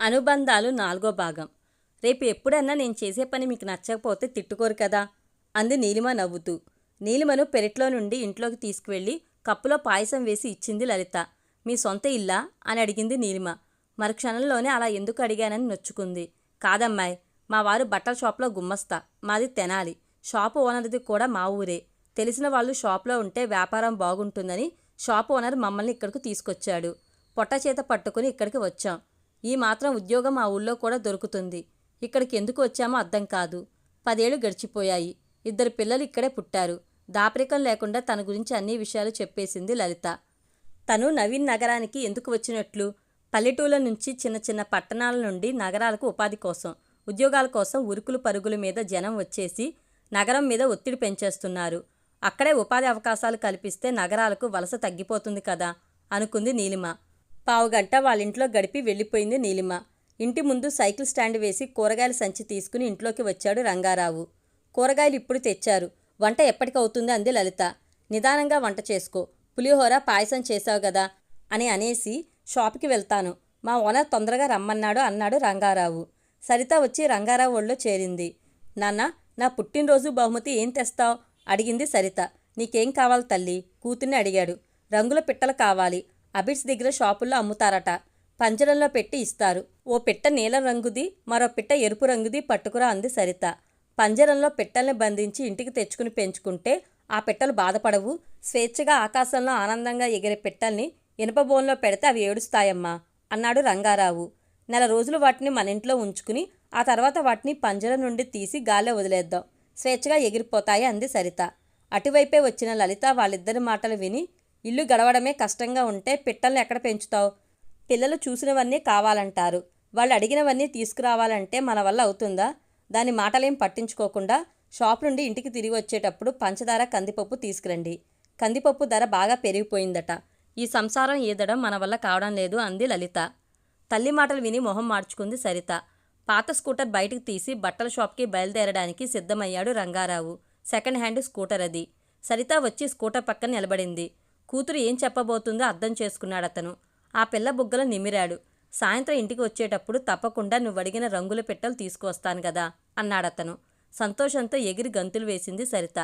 అనుబంధాలు 4వ భాగం. రేపు ఎప్పుడన్నా నేను చేసే పని మీకు నచ్చకపోతే తిట్టుకోరు కదా అంది నీలిమ నవ్వుతూ. నీలిమను పెరట్లో నుండి ఇంట్లోకి తీసుకువెళ్ళి కప్పులో పాయసం వేసి ఇచ్చింది లలిత. మీ సొంత ఇల్లా అని అడిగింది నీలిమ. మరుక్షణంలోనే అలా ఎందుకు అడిగానని నొచ్చుకుంది. కాదమ్మాయి, మా వారు బట్టల షాప్లో గుమ్మస్తా, మాది తెనాలి. షాపు ఓనర్ది కూడా మా ఊరే. తెలిసిన వాళ్ళు షాప్లో ఉంటే వ్యాపారం బాగుంటుందని షాపు ఓనర్ మమ్మల్ని ఇక్కడికి తీసుకొచ్చాడు. పొట్ట చేత పట్టుకుని ఇక్కడికి వచ్చాం. ఈ మాత్రం ఉద్యోగం ఆ ఊళ్ళో కూడా దొరుకుతుంది. ఇక్కడికి ఎందుకు వచ్చామో అర్థం కాదు. 10 ఏళ్లు గడిచిపోయాయి. 2 పిల్లలు ఇక్కడే పుట్టారు. దాపరికం లేకుండా తన గురించి అన్ని విషయాలు చెప్పేసింది లలిత. తను నవీన్ నగరానికి ఎందుకు వచ్చినట్లు? పల్లెటూళ్ళ నుంచి చిన్న చిన్న పట్టణాల నుండి నగరాలకు ఉపాధి కోసం, ఉద్యోగాల కోసం ఉరుకులు పరుగుల మీద జనం వచ్చేసి నగరం మీద ఒత్తిడి పెంచేస్తున్నారు. అక్కడే ఉపాధి అవకాశాలు కల్పిస్తే నగరాలకు వలస తగ్గిపోతుంది కదా అనుకుంది నీలిమ. పావుగంట వాళ్ళింట్లో గడిపి వెళ్ళిపోయింది నీలిమ. ఇంటి ముందు సైకిల్ స్టాండ్ వేసి కూరగాయల సంచి తీసుకుని ఇంట్లోకి వచ్చాడు రంగారావు. కూరగాయలు ఇప్పుడు తెచ్చారు, వంట ఎప్పటికవుతుంది అంది లలిత. నిదానంగా వంట చేసుకో, పులిహోర పాయసం చేశావు గదా అని అనేసి షాప్కి వెళ్తాను, మా ఓనర్ తొందరగా రమ్మన్నాడు అన్నాడు రంగారావు. సరిత వచ్చి రంగారావు ఒళ్ళో చేరింది. నాన్న, నా పుట్టినరోజు బహుమతి ఏం తెస్తావు అడిగింది సరిత. నీకేం కావాలి తల్లి కూతుర్ని అడిగాడు. రంగుల పిట్టలు కావాలి, అబిడ్స్ దగ్గర షాపుల్లో అమ్ముతారట, పంజరంలో పెట్టి ఇస్తారు. ఓ పిట్ట నీలం రంగుది, మరో పిట్ట ఎరుపు రంగుది పట్టుకురా అంది సరిత. పంజరంలో పిట్టల్ని బంధించి ఇంటికి తెచ్చుకుని పెంచుకుంటే ఆ పిట్టలు బాధపడవు. స్వేచ్ఛగా ఆకాశంలో ఆనందంగా ఎగిరే పిట్టల్ని ఇనుప బోన్లో పెడితే అవి ఏడుస్తాయమ్మా అన్నాడు రంగారావు. 4 రోజులు వాటిని మన ఇంట్లో ఉంచుకుని ఆ తర్వాత వాటిని పంజరం నుండి తీసి గాల్లో వదిలేద్దాం, స్వేచ్ఛగా ఎగిరిపోతాయి అంది సరిత. అటువైపే వచ్చిన లలిత వాళ్ళిద్దరి మాటలు విని, ఇల్లు గడవడమే కష్టంగా ఉంటే పిట్టల్ని ఎక్కడ పెంచుతావు? పిల్లలు చూసినవన్నీ కావాలంటారు, వాళ్ళు అడిగినవన్నీ తీసుకురావాలంటే మన వల్ల అవుతుందా? దాని మాటలేం పట్టించుకోకుండా షాప్ నుండి ఇంటికి తిరిగి వచ్చేటప్పుడు పంచదార కందిపప్పు తీసుకురండి, కందిపప్పు ధర బాగా పెరిగిపోయిందట, ఈ సంసారం ఈదడం మన వల్ల కావడం లేదు అంది లలిత. తల్లి మాటలు విని మొహం మార్చుకుంది సరిత. పాత స్కూటర్ బయటికి తీసి బట్టల షాప్కి బయలుదేరడానికి సిద్ధమయ్యాడు రంగారావు. సెకండ్ హ్యాండ్ స్కూటర్ అది. సరిత వచ్చి స్కూటర్ పక్కన నిలబడింది. కూతురు ఏం చెప్పబోతుందో అర్థం చేసుకున్నాడతను. ఆ పిల్ల బుగ్గలు నిమిరాడు. సాయంత్రం ఇంటికి వచ్చేటప్పుడు తప్పకుండా నువ్వడిగిన రంగుల పెట్టెలు తీసుకువస్తాను గదా అన్నాడతను. సంతోషంతో ఎగిరి గంతులు వేసింది సరిత.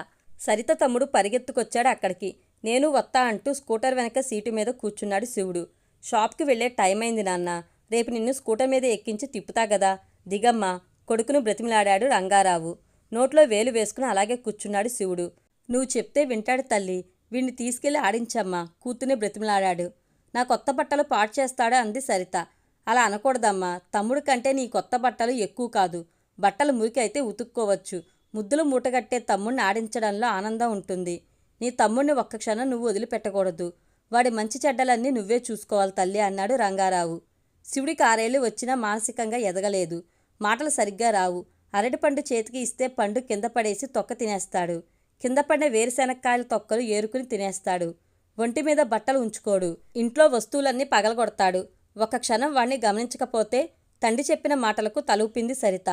సరిత తమ్ముడు పరిగెత్తుకొచ్చాడు అక్కడికి. నేను వత్తా అంటూ స్కూటర్ వెనక సీటు మీద కూర్చున్నాడు శివుడు. షాప్కి వెళ్ళే టైం అయింది నాన్న, రేపు నిన్ను స్కూటర్ మీద ఎక్కించి తిప్పుతా గదా, దిగమ్మా కొడుకును బ్రతిమిలాడాడు రంగారావు. నోట్లో వేలు వేసుకుని అలాగే కూర్చున్నాడు శివుడు. నువ్వు చెప్తే వింటాడు తల్లి, వీణ్ణి తీసుకెళ్లి ఆడించమ్మా కూతుర్ని బ్రతిమిలాడాడు. నా కొత్త బట్టలు పాడు చేస్తాడు అంది సరిత. అలా అనకూడదమ్మా, తమ్ముడి కంటే నీ కొత్త బట్టలు ఎక్కువ కాదు, బట్టలు మురికి అయితే ఉతుక్కోవచ్చు. ముద్దులు మూటగట్టే తమ్ముడిని ఆడించడంలో ఆనందం ఉంటుంది. నీ తమ్ముడిని ఒక్క క్షణం నువ్వు వదిలిపెట్టకూడదు, వాడి మంచి చెడ్డలన్నీ నువ్వే చూసుకోవాలి తల్లి అన్నాడు రంగారావు. శివుడికి 6 ఏళ్ళు వచ్చినా మానసికంగా ఎదగలేదు. మాటలు సరిగ్గా రావు. అరటిపండు చేతికి ఇస్తే పండు కింద పడేసి తొక్క తినేస్తాడు. కింద పడిన వేరుశెనక్కాయల తొక్కలు ఏరుకుని తినేస్తాడు. ఒంటి మీద బట్టలు ఉంచుకోడు. ఇంట్లో వస్తువులన్నీ పగలగొడతాడు. ఒక్క క్షణం వాణ్ణి గమనించకపోతే తండ్రి చెప్పిన మాటలకు తలూపింది సరిత.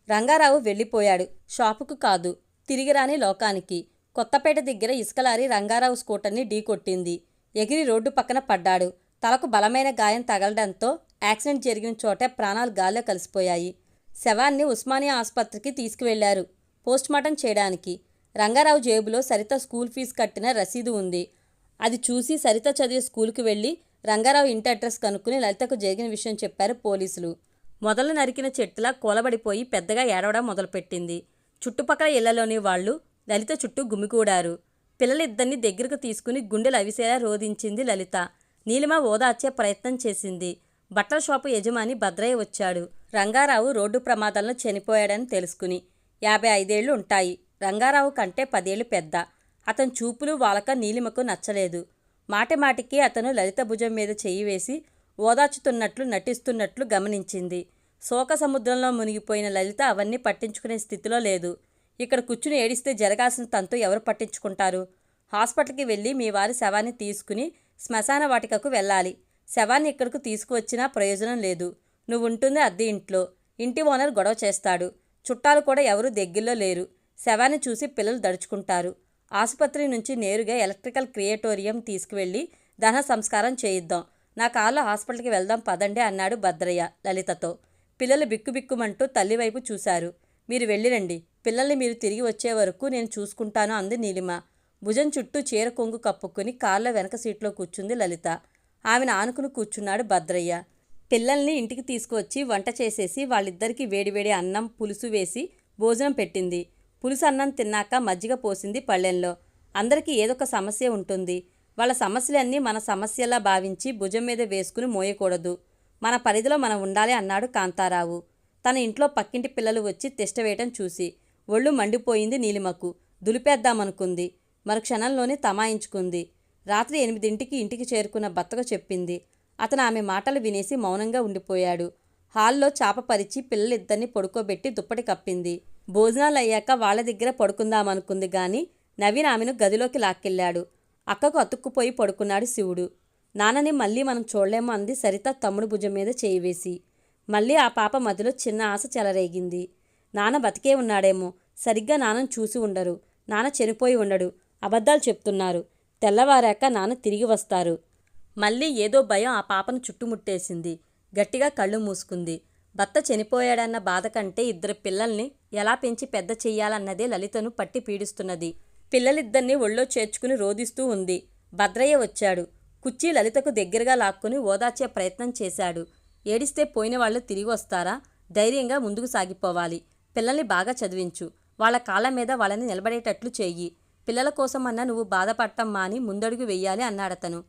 రంగారావు వెళ్ళిపోయాడు. షాపుకు కాదు, తిరిగిరాని లోకానికి. కొత్తపేట దగ్గర ఇసుకలారి రంగారావు స్కూటర్ని ఢీకొట్టింది. ఎగిరి రోడ్డు పక్కన పడ్డాడు. తలకు బలమైన గాయం తగలడంతో యాక్సిడెంట్ జరిగిన చోటే ప్రాణాలు గాల్లో కలిసిపోయాయి. శవాన్ని ఉస్మానియా ఆసుపత్రికి తీసుకువెళ్లారు పోస్ట్మార్టం చేయడానికి. రంగారావు జేబులో సరిత స్కూల్ ఫీజు కట్టిన రసీదు ఉంది. అది చూసి సరిత చదివే స్కూల్కి వెళ్ళి రంగారావు ఇంటి అడ్రస్ కనుక్కుని లలితకు జరిగిన విషయం చెప్పారు పోలీసులు. మొదలు నరికిన చెట్టులా కూలబడిపోయి పెద్దగా ఏడవడం మొదలుపెట్టింది. చుట్టుపక్కల ఇళ్లలోని వాళ్ళు లలిత చుట్టూ గుమికూడారు. పిల్లలిద్దరినీ దగ్గరకు తీసుకుని గుండెలు అవిసేలా రోధించింది లలిత. నీలిమ ఓదార్చే ప్రయత్నం చేసింది. బట్టల షాపు యజమాని భద్రయ్య వచ్చాడు. రంగారావు రోడ్డు ప్రమాదంలో చనిపోయాడని తెలుసుకుని. 55 ఏళ్లు ఉంటాయి. రంగారావు కంటే 10 ఏళ్లు పెద్ద. అతని చూపులు వాలక నీలిమకు నచ్చలేదు. మాటిమాటికి అతను లలిత భుజం మీద చెయ్యి వేసి ఓదార్చుతున్నట్లు నటిస్తున్నట్లు గమనించింది. శోక సముద్రంలో మునిగిపోయిన లలిత అవన్నీ పట్టించుకునే స్థితిలో లేదు. ఇక్కడ కూర్చుని ఏడిస్తే జరగాల్సిన తంతు ఎవరు పట్టించుకుంటారు? హాస్పిటల్కి వెళ్ళి మీ వారి శవాన్ని తీసుకుని శ్మశాన వాటికకు వెళ్ళాలి. శవాన్ని ఇక్కడకు తీసుకువచ్చినా ప్రయోజనం లేదు. నువ్వు ఉంటుంది అద్దె ఇంట్లో. ఇంటి ఓనర్ గొడవ చేస్తాడు. చుట్టాలు కూడా ఎవరు దగ్గరలో లేరు. శవాన్ని చూసి పిల్లలు దడుచుకుంటారు. ఆసుపత్రి నుంచి నేరుగా ఎలక్ట్రికల్ క్రియేటోరియం తీసుకువెళ్ళి దహన సంస్కారం చేయిద్దాం. నా కాళ్ళ హాస్పిటల్కి వెళ్దాం పదండి అన్నాడు భద్రయ్య లలితతో. పిల్లలు బిక్కుబిక్కుమంటూ తల్లివైపు చూశారు. మీరు వెళ్ళిరండి, పిల్లల్ని మీరు తిరిగి వచ్చే వరకు నేను చూసుకుంటాను అంది నీలిమ. భుజం చుట్టూ చీర కొంగు కప్పుకుని కార్ల వెనక సీట్లో కూర్చుంది లలిత. ఆమెను ఆనుకుని కూర్చున్నాడు భద్రయ్య. పిల్లల్ని ఇంటికి తీసుకువచ్చి వంట చేసేసి వాళ్ళిద్దరికీ వేడివేడి అన్నం పులుసు వేసి భోజనం పెట్టింది. పులుసు అన్నం తిన్నాక మజ్జిగ పోసింది పళ్ళెంలో. అందరికీ ఏదొక సమస్య ఉంటుంది. వాళ్ళ సమస్యలన్నీ మన సమస్యలా భావించి భుజం మీద వేసుకుని మోయకూడదు. మన పరిధిలో మనం ఉండాలి అన్నాడు కాంతారావు. తన ఇంట్లో పక్కింటి పిల్లలు వచ్చి తిష్టవేయటం చూసి ఒళ్ళు మండిపోయింది నీలిమకు. దులిపేద్దామనుకుంది. మరుక్షణంలోనే తమాయించుకుంది. రాత్రి 8ంటికి ఇంటికి చేరుకున్న భర్తకు చెప్పింది. అతను ఆమె మాటలు వినేసి మౌనంగా ఉండిపోయాడు. హాల్లో చాప పరిచి పిల్లలిద్దరినీ పడుకోబెట్టి దుప్పటి కప్పింది. భోజనాలు అయ్యాక వాళ్ళ దగ్గర పడుకుందామనుకుంది గాని నవీన్ ఆమెను గదిలోకి లాక్కెళ్ళాడు. అక్కకు అతుక్కుపోయి పడుకున్నాడు శివుడు. నాన్నని మళ్ళీ మనం చూడలేము అంది సరిత తమ్ముడు భుజం మీద చేయి వేసి. మళ్ళీ ఆ పాప మధ్యలో చిన్న ఆశ చెలరేగింది. నాన్న బతికే ఉన్నాడేమో, సరిగ్గా నాన్నను చూసి ఉండరు, నాన్న చనిపోయి ఉండడు, అబద్ధాలు చెప్తున్నారు, తెల్లవారాక నాన్న తిరిగి వస్తారు. మళ్ళీ ఏదో భయం ఆ పాపను చుట్టుముట్టేసింది. గట్టిగా కళ్ళు మూసుకుంది. భర్త చనిపోయాడన్న బాధ కంటే ఇద్దరు పిల్లల్ని ఎలా పెంచి పెద్ద చెయ్యాలన్నదే లలితను పట్టి పీడిస్తున్నది. పిల్లలిద్దరినీ ఒళ్ళో చేర్చుకుని రోదిస్తూ ఉంది. భద్రయ్య వచ్చాడు. కుర్చీ లలితకు దగ్గరగా లాక్కుని ఓదార్చే ప్రయత్నం చేశాడు. ఏడిస్తే పోయిన వాళ్ళు తిరిగి వస్తారా? ధైర్యంగా ముందుకు సాగిపోవాలి. పిల్లల్ని బాగా చదివించు. వాళ్ళ కాళ్ళ మీద వాళ్ళని నిలబడేటట్లు చెయ్యి. పిల్లల కోసమన్నా నువ్వు బాధపడటం మాని ముందడుగు వెయ్యాలి అన్నాడతను.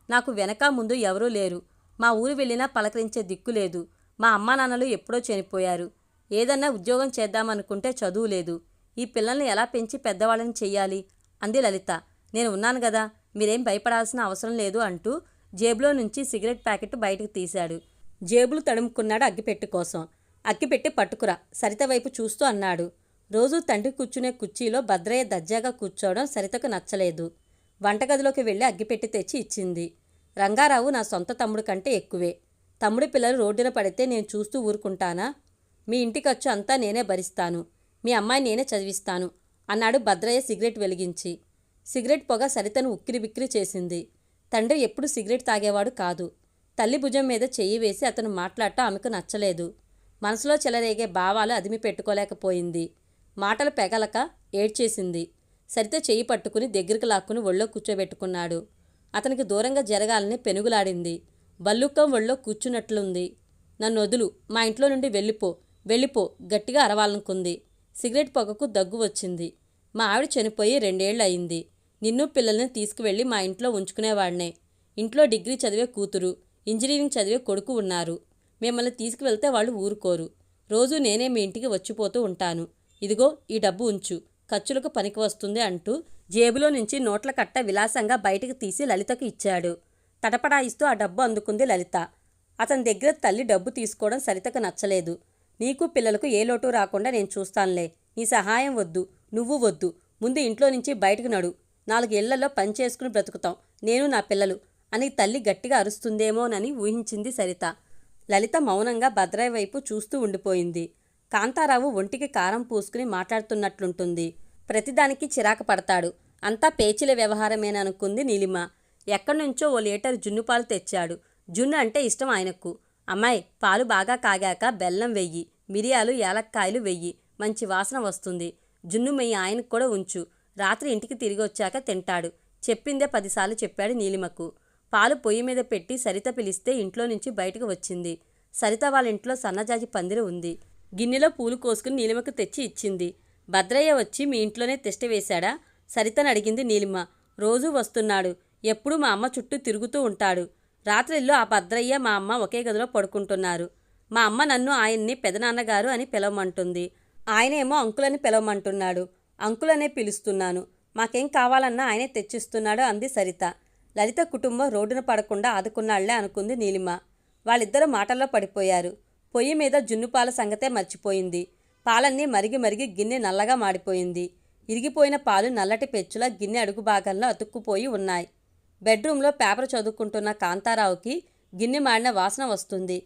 నాకు వెనక ముందు ఎవరూ లేరు. మా ఊరు వెళ్ళినా పలకరించే దిక్కు లేదు. మా అమ్మా నాన్నలు ఎప్పుడో చనిపోయారు. ఏదన్నా ఉద్యోగం చేద్దామనుకుంటే చదువు లేదు. ఈ పిల్లల్ని ఎలా పెంచి పెద్దవాళ్ళని చెయ్యాలి అంది లలిత. నేను ఉన్నాను గదా, మీరేం భయపడాల్సిన అవసరం లేదు అంటూ జేబులో నుంచి సిగరెట్ ప్యాకెట్ బయటకు తీశాడు. జేబులు తడుముకున్నాడు అగ్గిపెట్టి కోసం. అగ్గిపెట్టి పట్టుకురా సరిత వైపు చూస్తూ అన్నాడు. రోజూ తండ్రి కూర్చునే కుర్చీలో భద్రయ్య దర్జాగా కూర్చోవడం సరితకు నచ్చలేదు. వంటగదిలోకి వెళ్ళి అగ్గిపెట్టి తెచ్చి ఇచ్చింది. రంగారావు నా సొంత తమ్ముడు కంటే ఎక్కువే. తమ్ముడి పిల్లలు రోడ్డున పడితే నేను చూస్తూ ఊరుకుంటానా? మీ ఇంటి ఖర్చు అంతా నేనే భరిస్తాను. మీ అమ్మాయి నేనే చదివిస్తాను అన్నాడు భద్రయ్య సిగరెట్ వెలిగించి. సిగరెట్ పొగ సరితను ఉక్కిరిబిక్కిరి చేసింది. తండ్రి ఎప్పుడు సిగరెట్ తాగేవాడు కాదు. తల్లి భుజం మీద చెయ్యి వేసి అతను మాట్లాడటం ఆమెకు నచ్చలేదు. మనసులో చెలరేగే భావాలు అదిమి పెట్టుకోలేకపోయింది. మాటలు పెగలక ఏడ్చేసింది. సరిత చెయ్యి పట్టుకుని దగ్గరికి లాక్కుని ఒళ్ళో కూర్చోబెట్టుకున్నాడు. అతనికి దూరంగా జరగాలని పెనుగులాడింది. బల్లుక్కం ఒళ్ళో కూర్చున్నట్లుంది. నన్ను వదులు, మా ఇంట్లో నుండి వెళ్ళిపో, వెళ్ళిపో గట్టిగా అరవాలనుకుంది. సిగరెట్ పొగకు దగ్గు వచ్చింది. మా ఆవిడ చనిపోయి 2 ఏళ్ళు అయింది. నిన్ను పిల్లల్ని తీసుకువెళ్ళి మా ఇంట్లో ఉంచుకునేవాడినే. ఇంట్లో డిగ్రీ చదివే కూతురు, ఇంజనీరింగ్ చదివే కొడుకు ఉన్నారు. మిమ్మల్ని తీసుకువెళ్తే వాళ్ళు ఊరుకోరు. రోజూ నేనే మీ ఇంటికి వచ్చిపోతూ ఉంటాను. ఇదిగో ఈ డబ్బు ఉంచు, ఖర్చులకు పనికి వస్తుంది అంటూ జేబులో నుంచి నోట్ల కట్ట విలాసంగా బయటికి తీసి లలితకు ఇచ్చాడు. తటపడాయిస్తూ ఆ డబ్బు అందుకుంది లలిత. అతని దగ్గర తల్లి డబ్బు తీసుకోవడం సరితకు నచ్చలేదు. నీకు పిల్లలకు ఏ లోటు రాకుండా నేను చూస్తానులే. నీ సహాయం వద్దు, నువ్వు వద్దు. ముందు ఇంట్లో నుంచి బయటకు నడు. 4 ఏళ్లలో పని చేసుకుని బ్రతుకుతాం నేను నా పిల్లలు అని తల్లి గట్టిగా అరుస్తుందేమోనని ఊహించింది సరిత. లలిత మౌనంగా భద్రయ్య వైపు చూస్తూ ఉండిపోయింది. కాంతారావు ఒంటికి కారం పూసుకుని మాట్లాడుతున్నట్లుంటుంది. ప్రతిదానికి చిరాకు పడతాడు. అంతా పేచీల వ్యవహారమేననుకుంది నీలిమ. ఎక్కడ్నుంచో ఓ లీటర్ జున్ను పాలు తెచ్చాడు. జున్ను అంటే ఇష్టం ఆయనకు. అమ్మాయి, పాలు బాగా కాగాక బెల్లం వెయ్యి, మిరియాలు యాలక్కాయలు వెయ్యి, మంచి వాసన వస్తుంది. జున్ను మెయ్యి ఆయనకు కూడా ఉంచు. రాత్రి ఇంటికి తిరిగి వచ్చాక తింటాడు. చెప్పిందే 10 సార్లు చెప్పాడు నీలిమకు. పాలు పొయ్యి మీద పెట్టి సరిత పిలిస్తే ఇంట్లో నుంచి బయటకు వచ్చింది. సరిత వాళ్ళ ఇంట్లో సన్నజాజి పందిరి ఉంది. గిన్నెలో పూలు కోసుకుని నీలిమకు తెచ్చి ఇచ్చింది. భద్రయ్య వచ్చి మీ ఇంట్లోనే తిష్ట వేశాడా? సరితను అడిగింది నీలిమ. రోజూ వస్తున్నాడు. ఎప్పుడూ మా అమ్మ చుట్టూ తిరుగుతూ ఉంటాడు. రాత్రిళ్ళు ఆ భద్రయ్య మా అమ్మ ఒకే గదిలో పడుకుంటున్నారు. మా అమ్మ నన్ను ఆయన్ని పెదనాన్నగారు అని పిలవమంటుంది. ఆయనేమో అంకులని పిలవమంటున్నాడు. అంకులనే పిలుస్తున్నాను. మాకేం కావాలన్నా ఆయనే తెచ్చిస్తున్నాడు అంది సరిత. లలిత కుటుంబం రోడ్డున పడకుండా ఆదుకున్నాళ్లే అనుకుంది నీలిమ. వాళ్ళిద్దరూ మాటల్లో పడిపోయారు. పొయ్యి మీద జున్నుపాల సంగతే మర్చిపోయింది. పాలన్నీ మరిగి మరిగి గిన్నె నల్లగా మాడిపోయింది. ఇరిగిపోయిన పాలు నల్లటి పెచ్చులా గిన్నె అడుగు భాగంలో అతుక్కుపోయి ఉన్నాయి. బెడ్రూమ్లో పేపర్ చదువుకుంటున్న కాంతారావుకి గిన్నె మాడిన వాసన వస్తుంది.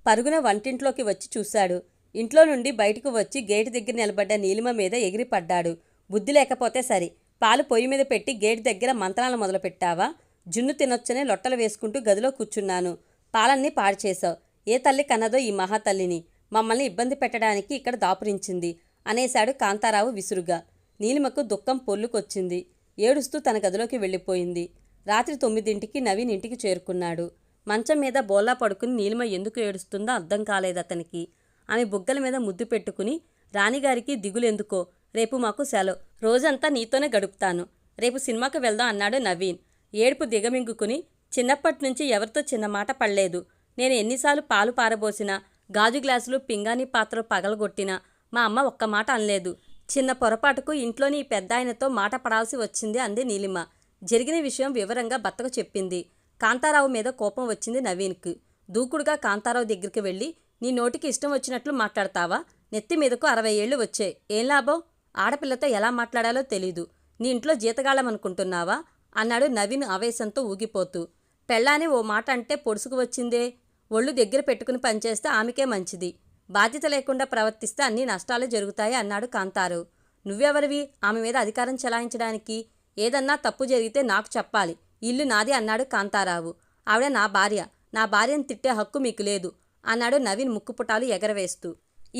పరుగున వంటింట్లోకి వచ్చి చూశాడు. ఇంట్లో నుండి బయటకు వచ్చి గేటు దగ్గర నిలబడ్డ నీలిమ మీద ఎగిరిపడ్డాడు. బుద్ధి లేకపోతే సరి, పాలు పొయ్యి మీద పెట్టి గేటు దగ్గర మంత్రాలు మొదలుపెట్టావా? జున్ను తినొచ్చనే లొట్టలు వేసుకుంటూ గదిలో కూర్చున్నాను. పాలన్నీ పాడు చేశావు. ఏ తల్లి కన్నదో ఈ మహాతల్లిని. మమ్మల్ని ఇబ్బంది పెట్టడానికి ఇక్కడ దాపురించింది అనేశాడు కాంతారావు విసురుగా. నీలిమకు దుఃఖం పొల్లుకొచ్చింది. ఏడుస్తూ తన గదిలోకి వెళ్ళిపోయింది. రాత్రి 9ంటికి నవీన్ ఇంటికి చేరుకున్నాడు. మంచం మీద బోల్లా పడుకుని నీలిమ ఎందుకు ఏడుస్తుందో అర్థం కాలేదతనికి. ఆమె బుగ్గల మీద ముద్దు పెట్టుకుని, రాణిగారికి దిగులెందుకో, రేపు మాకు సెలవు, రోజంతా నీతోనే గడుపుతాను, రేపు సినిమాకి వెళ్దాం అన్నాడు నవీన్. ఏడుపు దిగమింగుకుని, చిన్నప్పటి నుంచి ఎవరితో చిన్న మాట పడలేదు. నేను ఎన్నిసార్లు పాలు పారబోసినా, గాజు గ్లాసులు పింగాణీ పాత్రలు పగలగొట్టినా మా అమ్మ ఒక్క మాట అనలేదు. చిన్న పొరపాటుకు ఇంట్లోని ఈ పెద్దాయనతో మాట పడాల్సి వచ్చింది అంది నీలిమ. జరిగిన విషయం వివరంగా భర్తకు చెప్పింది. కాంతారావు మీద కోపం వచ్చింది నవీన్కు. దూకుడుగా కాంతారావు దగ్గరికి వెళ్ళి, నీ నోటికి ఇష్టం వచ్చినట్లు మాట్లాడతావా? నెత్తి మీదకు 60 ఏళ్ళు వచ్చాయి, ఏం లాభం? ఆడపిల్లతో ఎలా మాట్లాడాలో తెలీదు. నీ ఇంట్లో జీతగాళ్ళమనుకుంటున్నావా అన్నాడు నవీన్ ఆవేశంతో ఊగిపోతూ. పెళ్ళాని ఓ మాట అంటే పొడుసుకు వచ్చిందే. ఒళ్ళు దగ్గర పెట్టుకుని పనిచేస్తే ఆమెకే మంచిది. బాధ్యత లేకుండా ప్రవర్తిస్తే అన్ని నష్టాలే జరుగుతాయి అన్నాడు కాంతారావు. నువ్వెవరివి ఆమె మీద అధికారం చెలాయించడానికి? ఏదన్నా తప్పు జరిగితే నాకు చెప్పాలి. ఇల్లు నాది అన్నాడు కాంతారావు. ఆవిడ నా భార్య. నా భార్యను తిట్టే హక్కు మీకు లేదు అన్నాడు నవీన్ ముక్కుపుటాలు ఎగరవేస్తూ.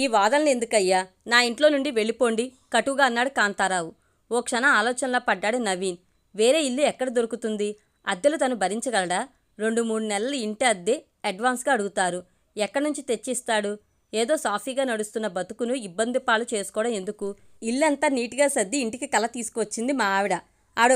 ఈ వాదనలు ఎందుకయ్యా? నా ఇంట్లో నుండి వెళ్ళిపోండి కటుగా అన్నాడు కాంతారావు. ఓ క్షణం ఆలోచనలో పడ్డాడు నవీన్. వేరే ఇల్లు ఎక్కడ దొరుకుతుంది? అద్దెలు తను భరించగలడా? 2-3 నెలలు ఇంటి అద్దె అడ్వాన్స్గా అడుగుతారు. ఎక్కడి నుంచి తెచ్చిస్తాడు? ఏదో సాఫీగా నడుస్తున్న బతుకును ఇబ్బంది పాలు చేసుకోవడం ఎందుకు? ఇల్లంతా నీట్గా సర్ది ఇంటికి కల తీసుకొచ్చింది మా ఆవిడ.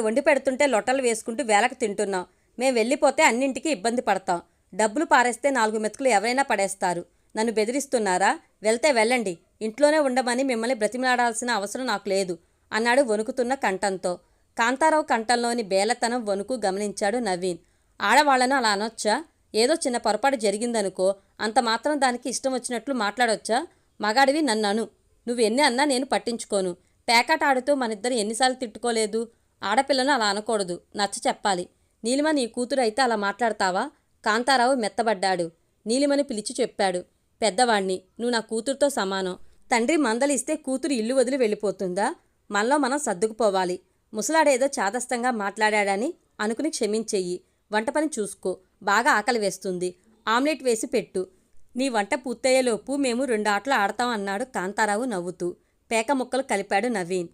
వండి పెడుతుంటే లొట్టలు వేసుకుంటూ వేలకు తింటున్నాం. మేం వెళ్ళిపోతే అన్నింటికి ఇబ్బంది పడతాం. డబ్బులు పారేస్తే 4 మెతుకులు ఎవరైనా పడేస్తారు. నన్ను బెదిరిస్తున్నారా? వెళ్తే వెళ్ళండి, ఇంట్లోనే ఉండమని మిమ్మల్ని బ్రతిమలాడాల్సిన అవసరం నాకు లేదు అన్నాడు వణుకుతున్న కంఠంతో. కాంతారావు కంఠంలోని బేలతనం వణుకు గమనించాడు నవీన్. ఆడవాళ్లను అలా అనొచ్చా? ఏదో చిన్న పొరపాటు జరిగిందనుకో, అంత మాత్రం దానికి ఇష్టం వచ్చినట్లు మాట్లాడొచ్చా? మగాడివి నన్ను నువ్వు ఎన్ని అన్నా నేను పట్టించుకోను. పేకాట ఆడుతూ మనిద్దరు ఎన్నిసార్లు తిట్టుకోలేదు? ఆడపిల్లను అలా అనకూడదు, నచ్చ చెప్పాలి. నీలిమ నీ కూతురు అయితే అలా మాట్లాడతావా? కాంతారావు మెత్తబడ్డాడు. నీలిమని పిలిచి చెప్పాడు. పెద్దవాణ్ణి, నువ్వు నా కూతురుతో సమానం. తండ్రి మందలిస్తే కూతురు ఇల్లు వదిలి వెళ్ళిపోతుందా? మనలో మనం సర్దుకుపోవాలి. ముసలాడేదో చాదస్తంగా మాట్లాడాడని అనుకుని క్షమించెయ్యి. వంట పని చూసుకో. బాగా ఆకలి వేస్తుంది. ఆమ్లెట్ వేసి పెట్టు. నీ వంట పూర్తయ్యేలోపు మేము 2 ఆటలు ఆడతాం అన్నాడు కాంతారావు నవ్వుతూ. పేక ముక్కలు కలిపాడు నవీన్.